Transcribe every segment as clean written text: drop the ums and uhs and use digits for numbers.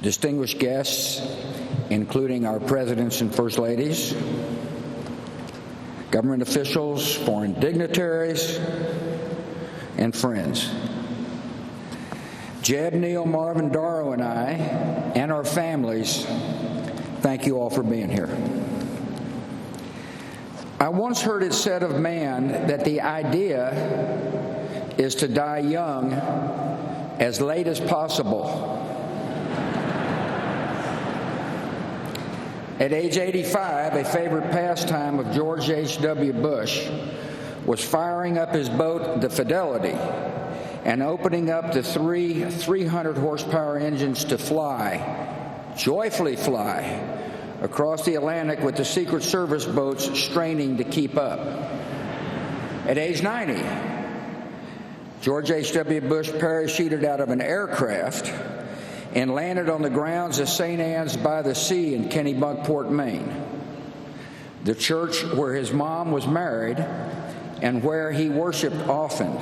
distinguished guests, including our presidents and first ladies, government officials, foreign dignitaries, and friends. Jeb, Neil, Marvin, Darrow, and I, and our families, thank you all for being here. I once heard it said of man that the idea is to die young as late as possible. At age 85, a favorite pastime of George H.W. Bush was firing up his boat, the Fidelity, and opening up the three 300-horsepower engines to fly, joyfully fly, across the Atlantic with the Secret Service boats straining to keep up. At age 90, George H.W. Bush parachuted out of an aircraft and landed on the grounds of St. Anne's by the Sea in Kennebunkport, Maine, the church where his mom was married and where he worshiped often.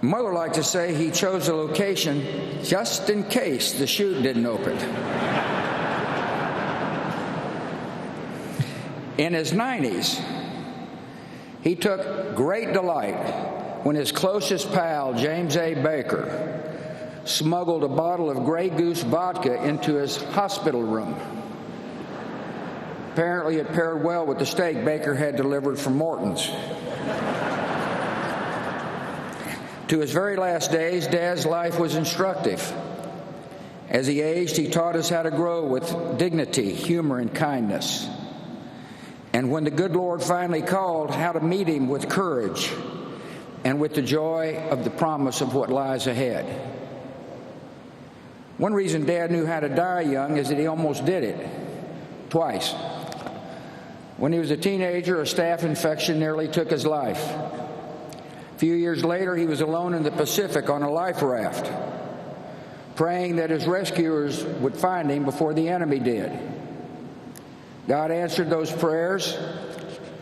Mother liked to say he chose the location just in case the chute didn't open. In his 90s, he took great delight when his closest pal, James A. Baker, smuggled a bottle of Grey Goose vodka into his hospital room. Apparently, it paired well with the steak Baker had delivered from Morton's. To his very last days, Dad's life was instructive. As he aged, he taught us how to grow with dignity, humor, and kindness. And when the good Lord finally called, how to meet him with courage and with the joy of the promise of what lies ahead. One reason Dad knew how to die young is that he almost did it, twice. When he was a teenager, a staph infection nearly took his life. A few years later, he was alone in the Pacific on a life raft, praying that his rescuers would find him before the enemy did. God answered those prayers.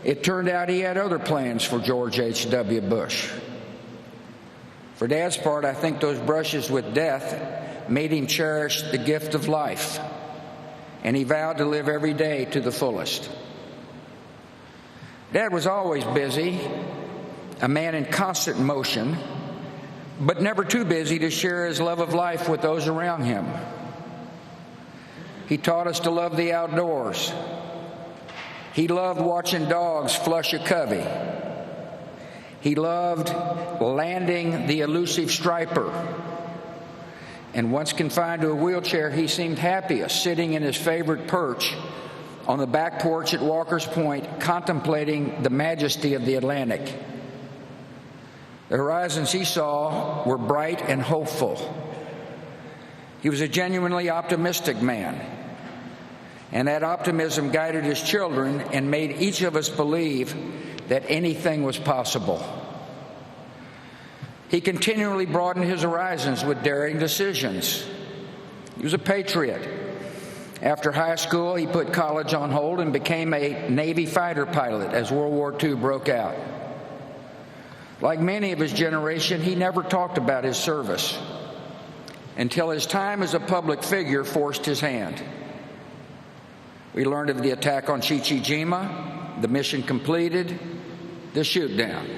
It turned out he had other plans for George H.W. Bush. For Dad's part, I think those brushes with death made him cherish the gift of life, and he vowed to live every day to the fullest. Dad was always busy, a man in constant motion, but never too busy to share his love of life with those around him. He taught us to love the outdoors. He loved watching dogs flush a covey. He loved landing the elusive striper. And once confined to a wheelchair, he seemed happiest sitting in his favorite perch on the back porch at Walker's Point, contemplating the majesty of the Atlantic. The horizons he saw were bright and hopeful. He was a genuinely optimistic man, and that optimism guided his children and made each of us believe that anything was possible. He continually broadened his horizons with daring decisions. He was a patriot. After high school, he put college on hold and became a Navy fighter pilot as World War II broke out. Like many of his generation, he never talked about his service until his time as a public figure forced his hand. We learned of the attack on Chichijima, the mission completed, the shoot-down.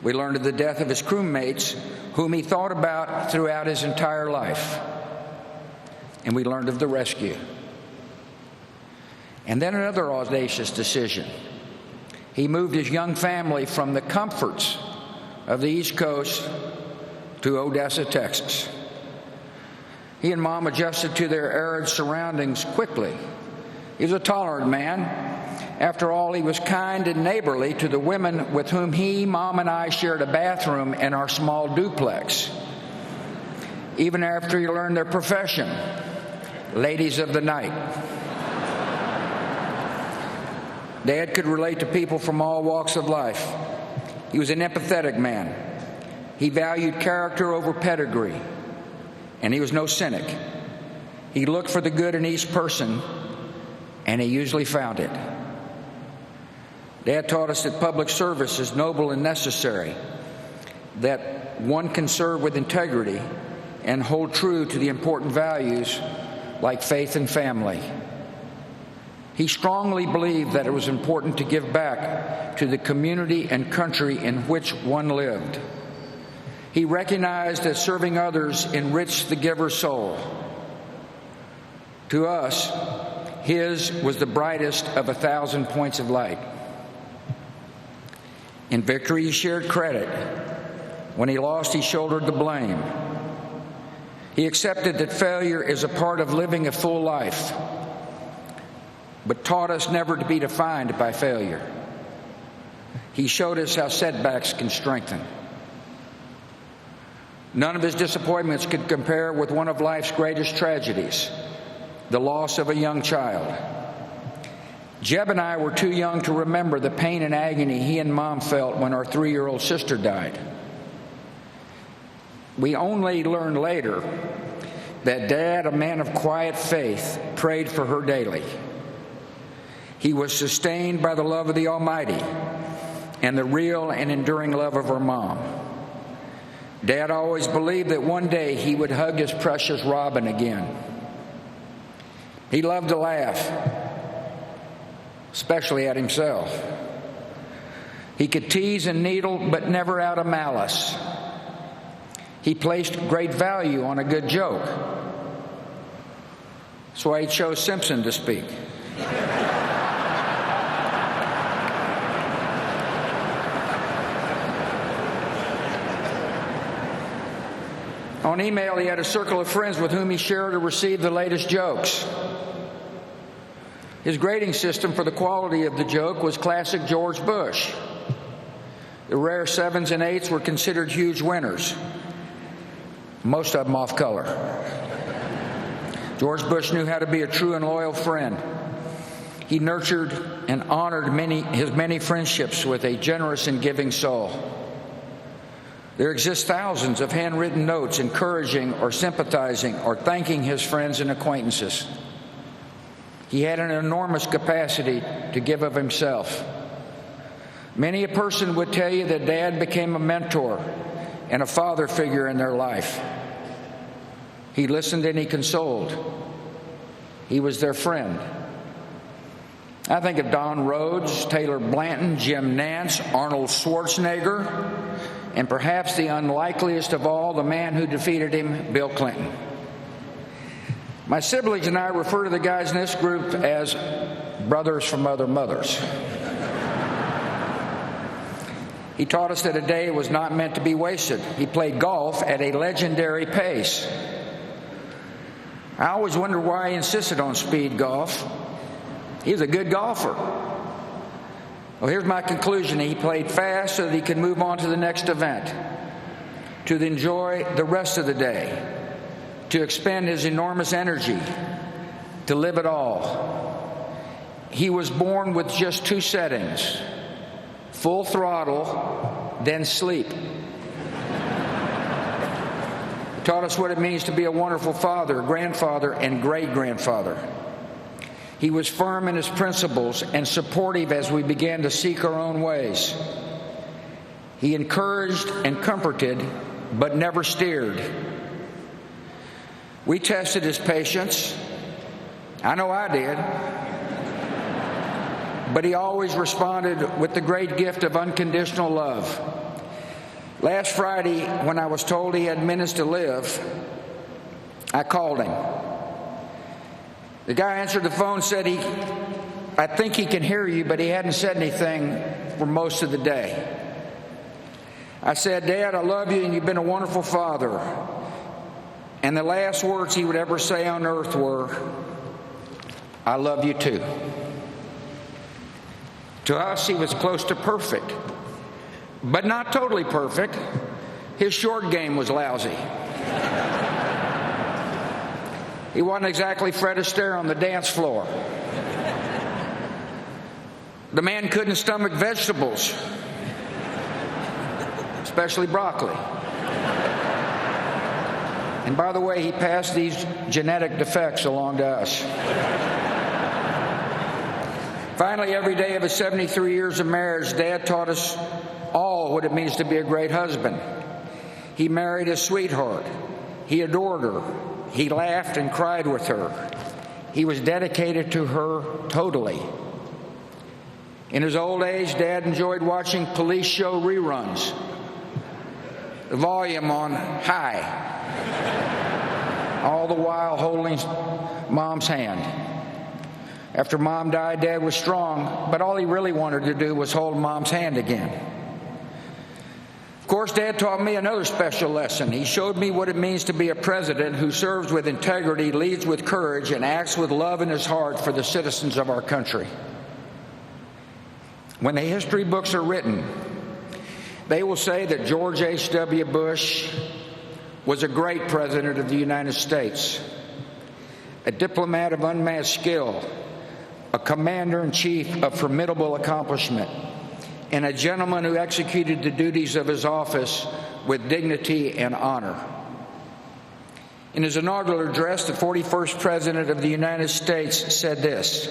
We learned of the death of his crewmates, whom he thought about throughout his entire life. And we learned of the rescue. And then another audacious decision. He moved his young family from the comforts of the East Coast to Odessa, Texas. He and Mom adjusted to their arid surroundings quickly. He was a tolerant man. After all, he was kind and neighborly to the women with whom he, Mom, and I shared a bathroom in our small duplex. Even after he learned their profession, ladies of the night. Dad could relate to people from all walks of life. He was an empathetic man. He valued character over pedigree, and he was no cynic. He looked for the good in each person, and he usually found it. Dad taught us that public service is noble and necessary, that one can serve with integrity and hold true to the important values like faith and family. He strongly believed that it was important to give back to the community and country in which one lived. He recognized that serving others enriched the giver's soul. To us, his was the brightest of 1,000 points of light. In victory, he shared credit. When he lost, he shouldered the blame. He accepted that failure is a part of living a full life, but taught us never to be defined by failure. He showed us how setbacks can strengthen. None of his disappointments could compare with one of life's greatest tragedies, the loss of a young child. Jeb and I were too young to remember the pain and agony he and Mom felt when our 3-year-old sister died. We only learned later that Dad, a man of quiet faith, prayed for her daily. He was sustained by the love of the Almighty and the real and enduring love of her mom. Dad always believed that one day he would hug his precious Robin again. He loved to laugh, especially at himself. He could tease and needle, but never out of malice. He placed great value on a good joke. That's why he chose Simpson to speak. On email, he had a circle of friends with whom he shared or received the latest jokes. His grading system for the quality of the joke was classic George Bush. The rare 7s and 8s were considered huge winners, most of them off color. George Bush knew how to be a true and loyal friend. He nurtured and honored his many friendships with a generous and giving soul. There exist thousands of handwritten notes encouraging or sympathizing or thanking his friends and acquaintances. He had an enormous capacity to give of himself. Many a person would tell you that Dad became a mentor and a father figure in their life. He listened and he consoled. He was their friend. I think of Don Rhodes, Taylor Blanton, Jim Nance, Arnold Schwarzenegger, and perhaps the unlikeliest of all, the man who defeated him, Bill Clinton. My siblings and I refer to the guys in this group as brothers from other mothers. He taught us that a day was not meant to be wasted. He played golf at a legendary pace. I always wondered why he insisted on speed golf. He was a good golfer. Well, here's my conclusion. He played fast so that he could move on to the next event, to enjoy the rest of the day, to expend his enormous energy, to live it all. He was born with just 2 settings: full throttle, then sleep. He taught us what it means to be a wonderful father, grandfather, and great-grandfather. He was firm in his principles and supportive as we began to seek our own ways. He encouraged and comforted, but never steered. We tested his patience. I know I did. But he always responded with the great gift of unconditional love. Last Friday, when I was told he had minutes to live, I called him. The guy answered the phone, said I think he can hear you, but he hadn't said anything for most of the day. I said, Dad, I love you and you've been a wonderful father. And the last words he would ever say on earth were, I love you too. To us, he was close to perfect, but not totally perfect. His short game was lousy. He wasn't exactly Fred Astaire on the dance floor. The man couldn't stomach vegetables, especially broccoli. And by the way, he passed these genetic defects along to us. Finally, every day of his 73 years of marriage, Dad taught us all what it means to be a great husband. He married his sweetheart. He adored her. He laughed and cried with her. He was dedicated to her totally. In his old age, Dad enjoyed watching police show reruns, the volume on high, all the while holding Mom's hand. After Mom died, Dad was strong, but all he really wanted to do was hold Mom's hand again. Of course, Dad taught me another special lesson. He showed me what it means to be a president who serves with integrity, leads with courage, and acts with love in his heart for the citizens of our country. When the history books are written, they will say that George H.W. Bush was a great president of the United States, a diplomat of unmatched skill, a commander-in-chief of formidable accomplishment, and a gentleman who executed the duties of his office with dignity and honor. In his inaugural address, the 41st President of the United States said this: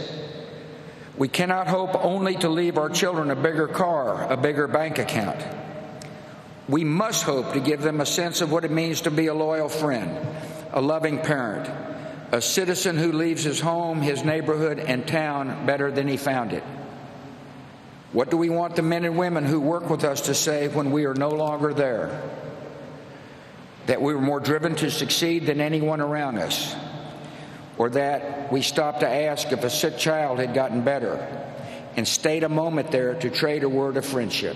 "We cannot hope only to leave our children a bigger car, a bigger bank account. We must hope to give them a sense of what it means to be a loyal friend, a loving parent, a citizen who leaves his home, his neighborhood, and town better than he found it. What do we want the men and women who work with us to say when we are no longer there? That we were more driven to succeed than anyone around us, or that we stopped to ask if a sick child had gotten better and stayed a moment there to trade a word of friendship?"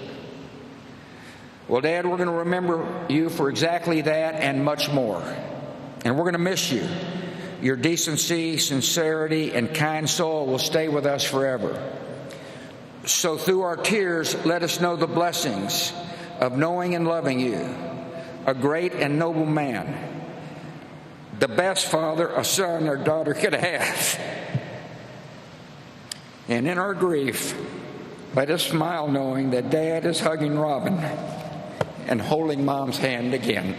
Well, Dad, we're going to remember you for exactly that and much more. And we're going to miss you. Your decency, sincerity, and kind soul will stay with us forever. So through our tears, let us know the blessings of knowing and loving you, a great and noble man, the best father a son or daughter could have. And in our grief, let us smile knowing that Dad is hugging Robin and holding Mom's hand again.